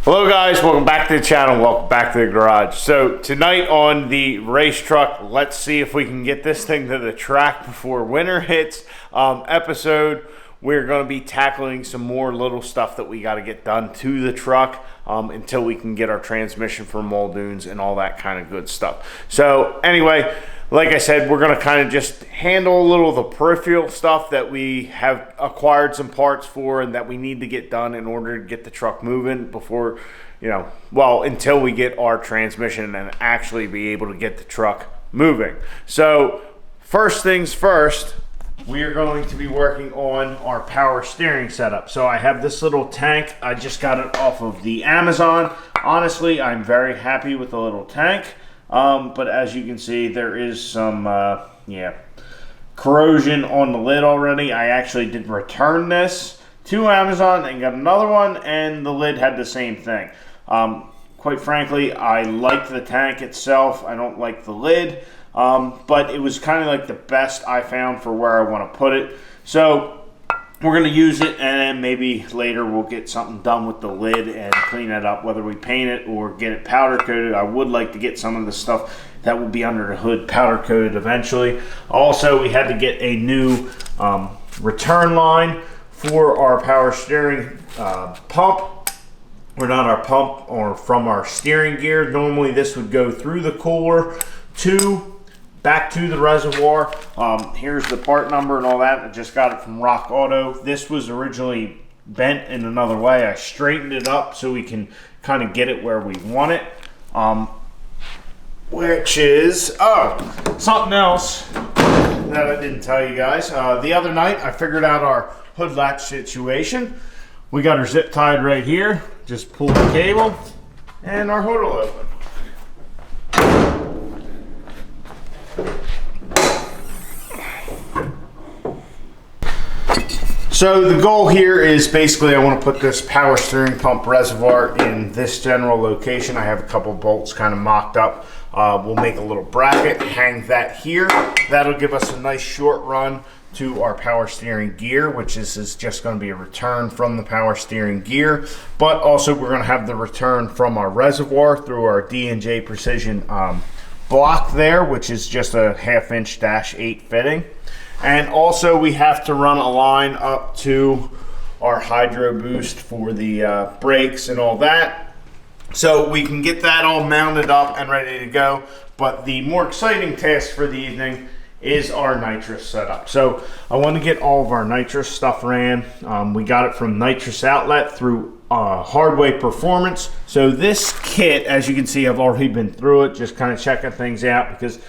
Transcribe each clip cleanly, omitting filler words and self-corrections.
Hello guys, welcome back to the channel, welcome back to the garage. So tonight on the race truck, let's see if we can get this thing to the track before winter hits episode. We're going to be tackling some more little stuff that we got to get done to the truck until we can get our transmission for Muldoons and all that kind of good stuff. So anyway, like I said, we're going to kind of just handle a little of the peripheral stuff that we have acquired some parts for and that we need to get done in order to get the truck moving before, until we get our transmission and actually be able to get the truck moving. So first things first, we are going to be working on our power steering setup. So I have this little tank. I just got it off of the Amazon. Honestly, I'm very happy with the little tank. But as you can see, there is some corrosion on the lid already. I actually did return this to Amazon and got another one, and the lid had the same thing. Quite frankly, I liked the tank itself. I don't like the lid, but it was kind of like the best I found for where I want to put it. So we're going to use it, and then maybe later we'll get something done with the lid and clean it up, whether we paint it or get it powder coated. I would like to get some of the stuff that will be under the hood powder coated eventually. Also, we had to get a new return line for our power steering pump. Or not our pump, or from our steering gear. Normally this would go through the cooler back to the reservoir. Here's the part number and all that. I just got it from Rock Auto. This was originally bent in another way. I straightened it up so we can kind of get it where we want it. Which is, something else that I didn't tell you guys. The other night I figured out our hood latch situation. We got our zip tied right here. Just pull the cable and our hood will open. So the goal here is basically I want to put this power steering pump reservoir in this general location. I have a couple bolts kind of mocked up. We'll make a little bracket, hang that here. That'll give us a nice short run to our power steering gear, which is just going to be a return from the power steering gear. But also we're going to have the return from our reservoir through our D&J Precision block there, which is just a 1/2 inch -8 fitting. And also we have to run a line up to our hydro boost for the brakes and all that. So we can get that all mounted up and ready to go. But the more exciting task for the evening is our nitrous setup. So I want to get all of our nitrous stuff ran. We got it from Nitrous Outlet through Hardway Performance. So this kit, as you can see, I've already been through it, just kind of checking things out because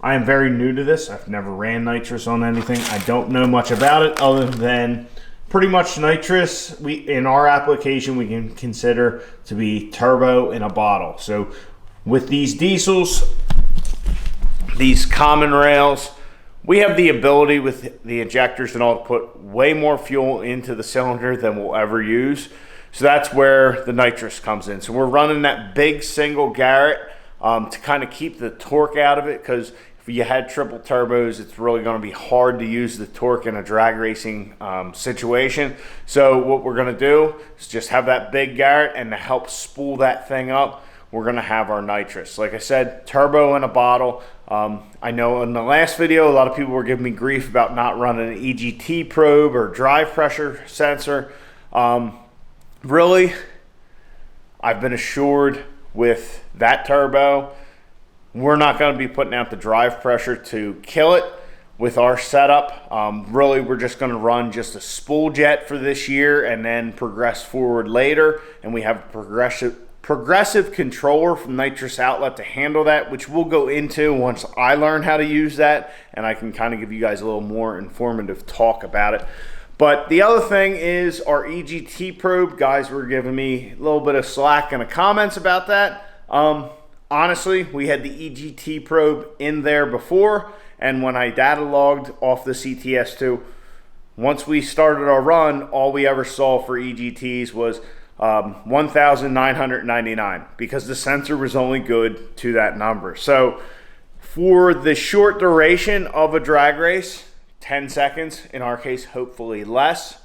I am very new to this. I've never ran nitrous on anything. I don't know much about it other than pretty much nitrous. In our application, we can consider to be turbo in a bottle. So with these diesels, these common rails, we have the ability with the injectors and all to put way more fuel into the cylinder than we'll ever use. So that's where the nitrous comes in. So we're running that big single Garrett to kind of keep the torque out of it, because if you had triple turbos, it's really going to be hard to use the torque in a drag racing situation. So what we're going to do is just have that big Garrett, and to help spool that thing up, we're going to have our nitrous. Like I said, turbo in a bottle. I know in the last video, a lot of people were giving me grief about not running an EGT probe or drive pressure sensor. Really, I've been assured with that turbo, we're not going to be putting out the drive pressure to kill it with our setup. Really, we're just going to run just a spool jet for this year and then progress forward later. And we have a progressive controller from Nitrous Outlet to handle that, which we'll go into once I learn how to use that, and I can kind of give you guys a little more informative talk about it. But the other thing is our EGT probe. Guys were giving me a little bit of slack in the comments about that. Honestly, we had the EGT probe in there before, and when I data logged off the CTS2, once we started our run, all we ever saw for EGTs was 1,999, because the sensor was only good to that number. So for the short duration of a drag race, 10 seconds, in our case, hopefully less,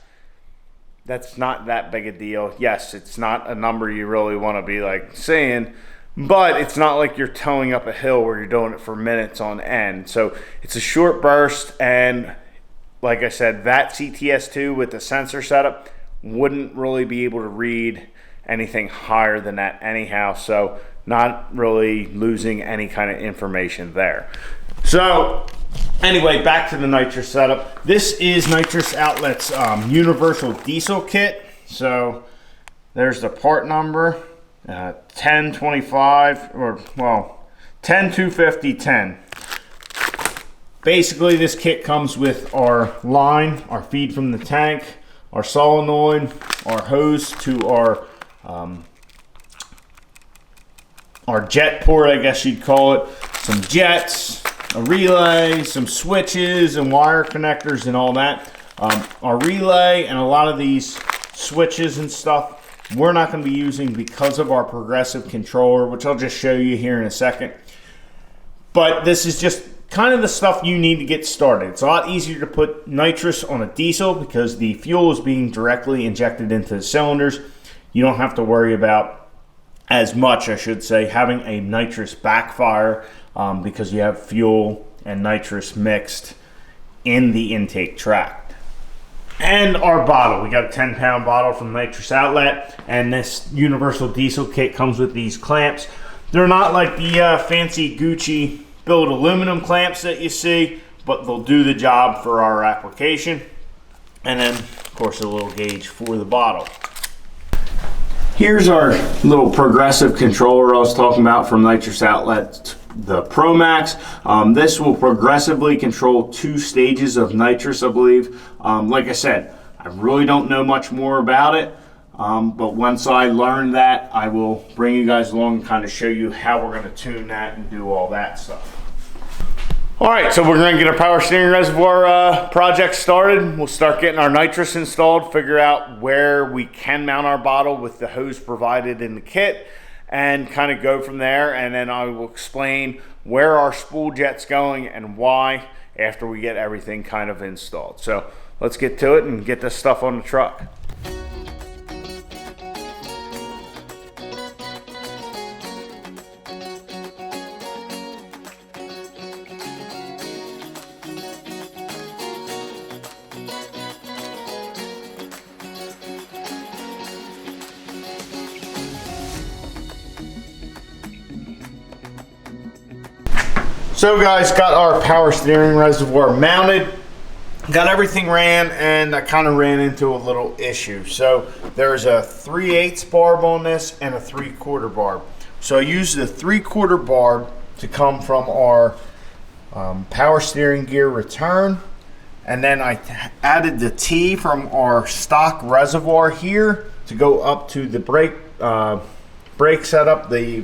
that's not that big a deal. Yes, it's not a number you really want to be like saying, but it's not like you're towing up a hill where you're doing it for minutes on end. So it's a short burst, and like I said, that CTS2 with the sensor setup wouldn't really be able to read anything higher than that anyhow, so not really losing any kind of information there. So anyway, back to the Nitrous setup. This is Nitrous Outlet's universal diesel kit. So there's the part number, 1025, or well, 1025010. Basically, this kit comes with our line, our feed from the tank, our solenoid, our hose to our jet port, I guess you'd call it, some jets, a relay, some switches and wire connectors and all that. Our relay and a lot of these switches and stuff we're not going to be using because of our progressive controller, which I'll just show you here in a second. But this is just kind of the stuff you need to get started. It's a lot easier to put nitrous on a diesel because the fuel is being directly injected into the cylinders. You don't have to worry about as much, I should say, having a nitrous backfire because you have fuel and nitrous mixed in the intake tract. And our bottle, we got a 10-pound bottle from Nitrous Outlet, and this universal diesel kit comes with these clamps. They're not like the fancy Gucci billet aluminum clamps that you see, but they'll do the job for our application. And then, of course, a little gauge for the bottle. Here's our little progressive controller I was talking about from Nitrous Outlet, the Pro Max. This will progressively control 2 stages of nitrous, I believe. Like I said, I really don't know much more about it, but once I learn that, I will bring you guys along and kind of show you how we're going to tune that and do all that stuff. All right, so we're going to get our power steering reservoir project started. We'll start getting our nitrous installed, figure out where we can mount our bottle with the hose provided in the kit, and kind of go from there. And then I will explain where our spool jet's going and why after we get everything kind of installed. So let's get to it and get this stuff on the truck. So guys, got our power steering reservoir mounted, got everything ran, and I kind of ran into a little issue. So there's a 3/8 barb on this and a 3/4 barb. So I used the 3/4 barb to come from our power steering gear return, and then I added the T from our stock reservoir here to go up to the brake setup, the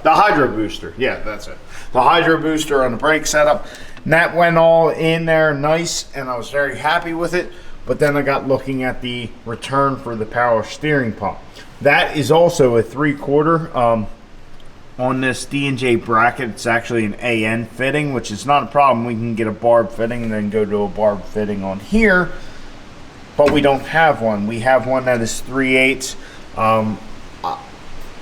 hydro booster. Yeah, that's it. The hydro booster on the brake setup. And that went all in there nice, and I was very happy with it. But then I got looking at the return for the power steering pump. That is also a 3/4. On this D&J bracket, it's actually an AN fitting, which is not a problem. We can get a barb fitting and then go to a barb fitting on here. But we don't have one. We have one that is 3/8.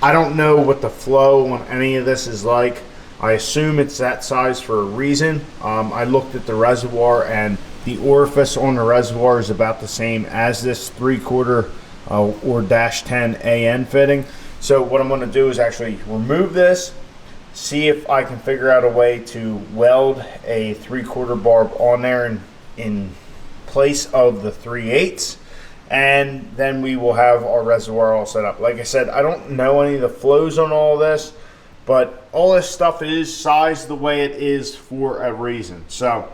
I don't know what the flow on any of this is like. I assume it's that size for a reason. I looked at the reservoir, and the orifice on the reservoir is about the same as this 3/4 or -10 AN fitting. So what I'm going to do is actually remove this, see if I can figure out a way to weld a 3/4 barb on there in place of the 3/8. And then we will have our reservoir all set up. Like I said, I don't know any of the flows on all this, but all this stuff is sized the way it is for a reason. So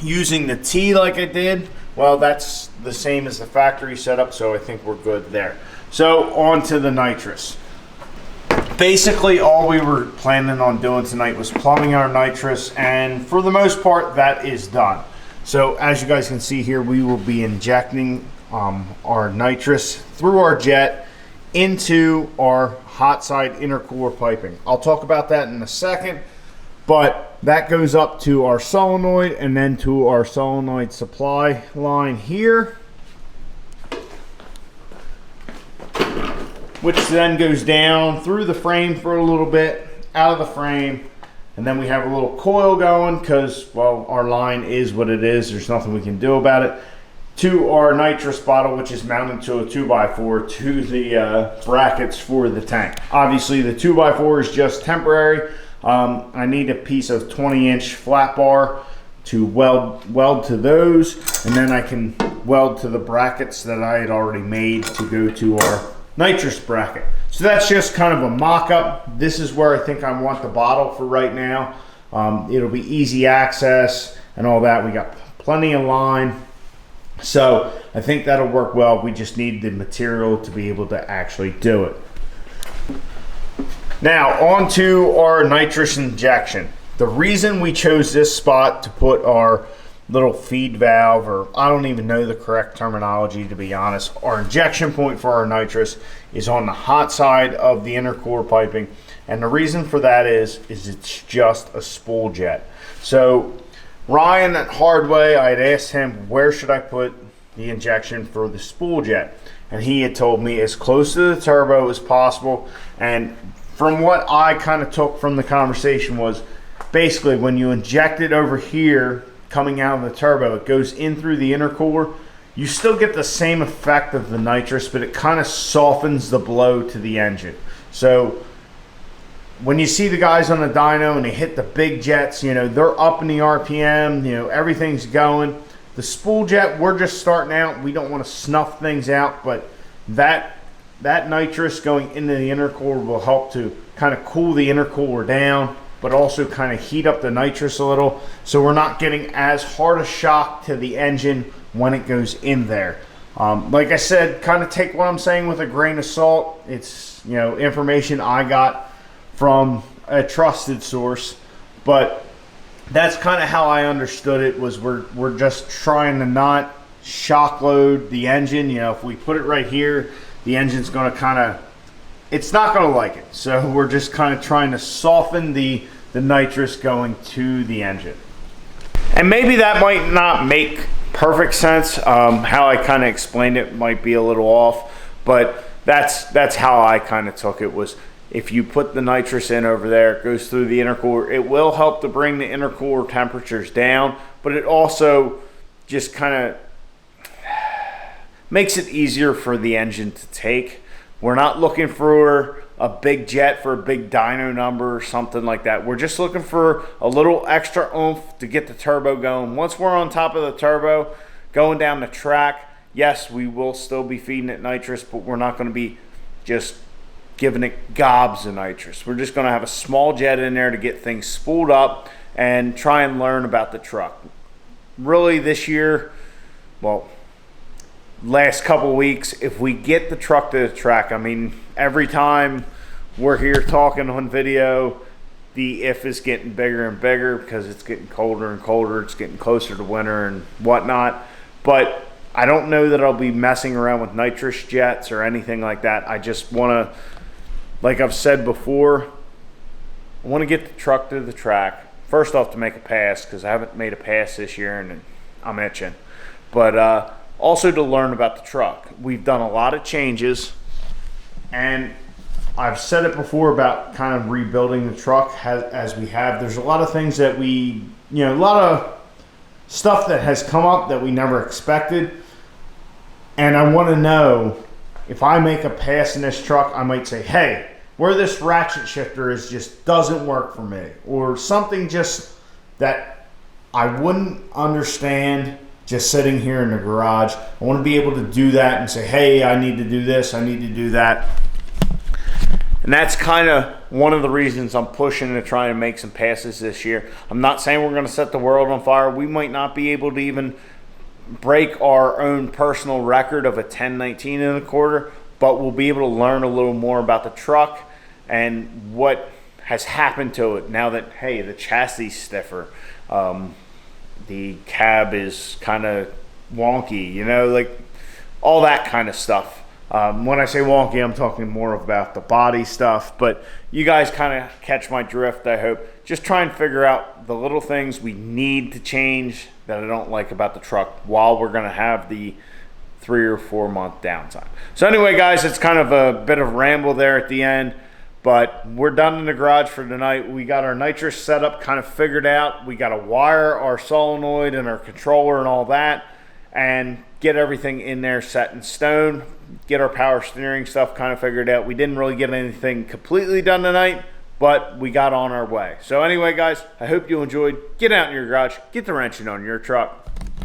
using the T like I did, well, that's the same as the factory setup, so I think we're good there. So on to the nitrous. Basically, all we were planning on doing tonight was plumbing our nitrous, and for the most part, that is done. So as you guys can see here, we will be injecting our nitrous through our jet into our hot side intercooler piping. I'll talk about that in a second, but that goes up to our solenoid and then to our solenoid supply line here. which then goes down through the frame for a little bit, out of the frame, and then we have a little coil going because, well, our line is what it is. There's nothing we can do about it. To our nitrous bottle, which is mounted to a 2x4 to the brackets for the tank. Obviously, the 2x4 is just temporary. I need a piece of 20-inch flat bar to weld to those, and then I can weld to the brackets that I had already made to go to our nitrous bracket. So that's just kind of a mock-up. This is where I think I want the bottle for right now. It'll be easy access and all that. We got plenty of line, so I think that'll work well. We just need the material to be able to actually do it. Now on to our nitrous injection. The reason we chose this spot to put our little feed valve, or I don't even know the correct terminology to be honest, our injection point for our nitrous is on the hot side of the intercooler piping, and the reason for that is it's just a spool jet. So Ryan at Hardway, I had asked him where should I put the injection for the spool jet, and he had told me as close to the turbo as possible. And from what I kind of took from the conversation was basically when you inject it over here coming out of the turbo, it goes in through the intercooler. You still get the same effect of the nitrous, but it kind of softens the blow to the engine. So when you see the guys on the dyno and they hit the big jets, you know, they're up in the RPM, you know, everything's going. The spool jet, we're just starting out. We don't want to snuff things out, but that nitrous going into the intercooler will help to kind of cool the intercooler down, but also kind of heat up the nitrous a little, so we're not getting as hard a shock to the engine when it goes in there. Like I said, kind of take what I'm saying with a grain of salt. It's, you know, information I got from a trusted source, but that's kind of how I understood it. Was we're just trying to not shock load the engine. You know, if we put it right here, the engine's going to kind of, it's not going to like it. So we're just kind of trying to soften the nitrous going to the engine. And maybe that might not make perfect sense. How I kind of explained it might be a little off, but that's how I kind of took it. Was if you put the nitrous in over there, it goes through the intercooler. It will help to bring the intercooler temperatures down, but it also just kind of makes it easier for the engine to take. We're not looking for a big jet for a big dyno number or something like that. We're just looking for a little extra oomph to get the turbo going. Once we're on top of the turbo, going down the track, yes, we will still be feeding it nitrous, but we're not going to be just giving it gobs of nitrous. We're just going to have a small jet in there to get things spooled up and try and learn about the truck. Really this year, well, last couple weeks, if we get the truck to the track, I mean, every time we're here talking on video, the if is getting bigger and bigger because it's getting colder and colder. It's getting closer to winter and whatnot. But I don't know that I'll be messing around with nitrous jets or anything like that. I just want to, like I've said before, I want to get the truck to the track. First off, to make a pass, because I haven't made a pass this year and I'm itching. But also to learn about the truck. We've done a lot of changes, and I've said it before about kind of rebuilding the truck as we have. There's a lot of things that we, you know, a lot of stuff that has come up that we never expected. And I want to know, if I make a pass in this truck, I might say, hey, where this ratchet shifter is just doesn't work for me, or something just that I wouldn't understand just sitting here in the garage. I want to be able to do that and say, hey, I need to do this, I need to do that. And that's kind of one of the reasons I'm pushing to try and make some passes this year. I'm not saying we're going to set the world on fire. We might not be able to even break our own personal record of a 10:19 and a quarter, but we'll be able to learn a little more about the truck and what has happened to it now that, hey, the chassis is stiffer. The cab is kind of wonky, you know, like all that kind of stuff. When I say wonky, I'm talking more about the body stuff, but you guys kind of catch my drift, I hope. Just try and figure out the little things we need to change that I don't like about the truck while we're going to have the 3 or 4 month downtime. So anyway, guys, it's kind of a bit of ramble there at the end, but we're done in the garage for tonight. We got our nitrous setup kind of figured out. We got to wire our solenoid and our controller and all that, and get everything in there set in stone, get our power steering stuff kind of figured out. We didn't really get anything completely done tonight, but we got on our way. So anyway, guys, I hope you enjoyed. Get out in your garage, get the wrenching on your truck.